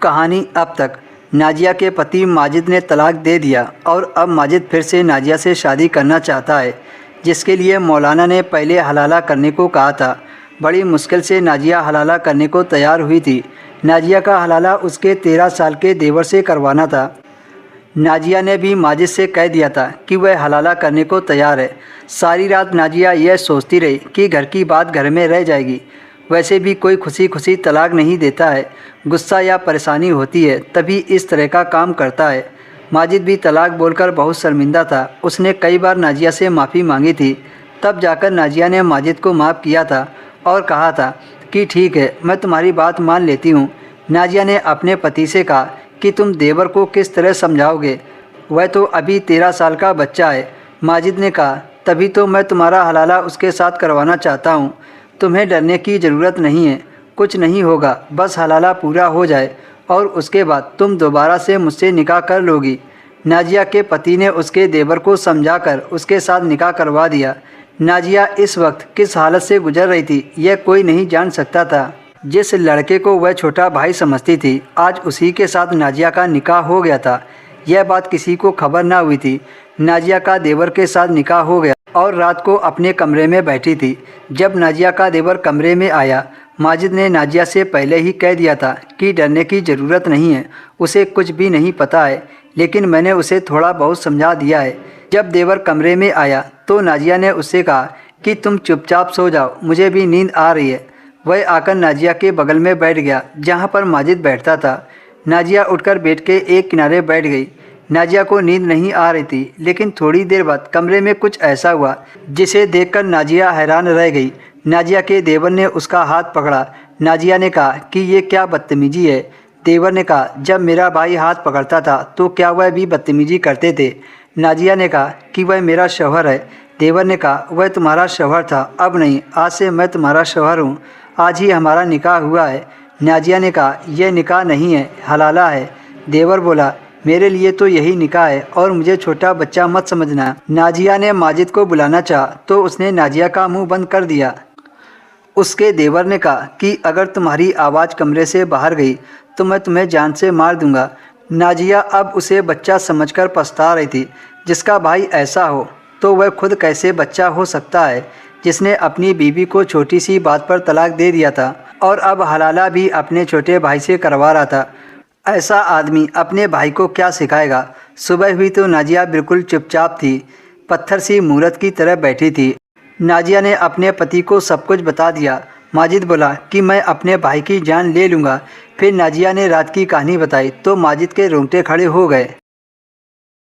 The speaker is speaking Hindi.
कहानी अब तक। नाजिया के पति माजिद ने तलाक दे दिया और अब माजिद फिर से नाजिया से शादी करना चाहता है, जिसके लिए मौलाना ने पहले हलाला करने को कहा था। बड़ी मुश्किल से नाजिया हलाला करने को तैयार हुई थी। नाजिया का हलाला उसके 13 साल के देवर से करवाना था। नाजिया ने भी माजिद से कह दिया था कि वह हलाला करने को तैयार है। सारी रात नाजिया यह सोचती रही कि घर की बात घर में रह जाएगी। वैसे भी कोई खुशी खुशी तलाक नहीं देता है, गुस्सा या परेशानी होती है तभी इस तरह का काम करता है। माजिद भी तलाक बोलकर बहुत शर्मिंदा था। उसने कई बार नाजिया से माफ़ी मांगी थी, तब जाकर नाजिया ने माजिद को माफ़ किया था और कहा था कि ठीक है, मैं तुम्हारी बात मान लेती हूँ। नाजिया ने अपने पति से कहा कि तुम देवर को किस तरह समझाओगे, वह तो अभी 13 साल का बच्चा है। माजिद ने कहा, तभी तो मैं तुम्हारा हलाला उसके साथ करवाना चाहता हूँ। तुम्हें डरने की ज़रूरत नहीं है, कुछ नहीं होगा, बस हलाला पूरा हो जाए और उसके बाद तुम दोबारा से मुझसे निकाह कर लोगी। नाजिया के पति ने उसके देवर को समझाकर उसके साथ निकाह करवा दिया। नाजिया इस वक्त किस हालत से गुजर रही थी यह कोई नहीं जान सकता था। जिस लड़के को वह छोटा भाई समझती थी, आज उसी के साथ नाजिया का निकाह हो गया था। यह बात किसी को खबर ना हुई थी। नाजिया का देवर के साथ निकाह हो गया और रात को अपने कमरे में बैठी थी। जब नाजिया का देवर कमरे में आया, माजिद ने नाजिया से पहले ही कह दिया था कि डरने की ज़रूरत नहीं है, उसे कुछ भी नहीं पता है, लेकिन मैंने उसे थोड़ा बहुत समझा दिया है। जब देवर कमरे में आया तो नाजिया ने उससे कहा कि तुम चुपचाप सो जाओ, मुझे भी नींद आ रही है। वह आकर नाजिया के बगल में बैठ गया जहाँ पर माजिद बैठता था। नाजिया उठकर बेड के एक किनारे बैठ गई। नाजिया को नींद नहीं आ रही थी, लेकिन थोड़ी देर बाद कमरे में कुछ ऐसा हुआ जिसे देखकर नाजिया हैरान रह गई। नाजिया के देवर ने उसका हाथ पकड़ा। नाजिया ने कहा कि ये क्या बदतमीजी है। देवर ने कहा, जब मेरा भाई हाथ पकड़ता था तो क्या वह भी बदतमीजी करते थे। नाजिया ने कहा कि वह मेरा शौहर है। देवर ने कहा, वह तुम्हारा शौहर था, अब नहीं, आज से मैं तुम्हारा शौहर हूँ, आज ही हमारा निकाह हुआ है। नाजिया ने कहा, यह निकाह नहीं है, हलाला है। देवर बोला, मेरे लिए तो यही निकाह है और मुझे छोटा बच्चा मत समझना। नाजिया ने माजिद को बुलाना चाहा तो उसने नाजिया का मुंह बंद कर दिया। उसके देवर ने कहा कि अगर तुम्हारी आवाज़ कमरे से बाहर गई तो मैं तुम्हें जान से मार दूंगा। नाजिया अब उसे बच्चा समझकर पछता रही थी। जिसका भाई ऐसा हो तो वह खुद कैसे बच्चा हो सकता है, जिसने अपनी बीवी को छोटी सी बात पर तलाक दे दिया था और अब हलाला भी अपने छोटे भाई से करवा रहा था। ऐसा आदमी अपने भाई को क्या सिखाएगा। सुबह हुई तो नाजिया बिल्कुल चुपचाप थी, पत्थर सी मूरत की तरह बैठी थी। नाजिया ने अपने पति को सब कुछ बता दिया। माजिद बोला कि मैं अपने भाई की जान ले लूँगा। फिर नाजिया ने रात की कहानी बताई तो माजिद के रोंगटे खड़े हो गए।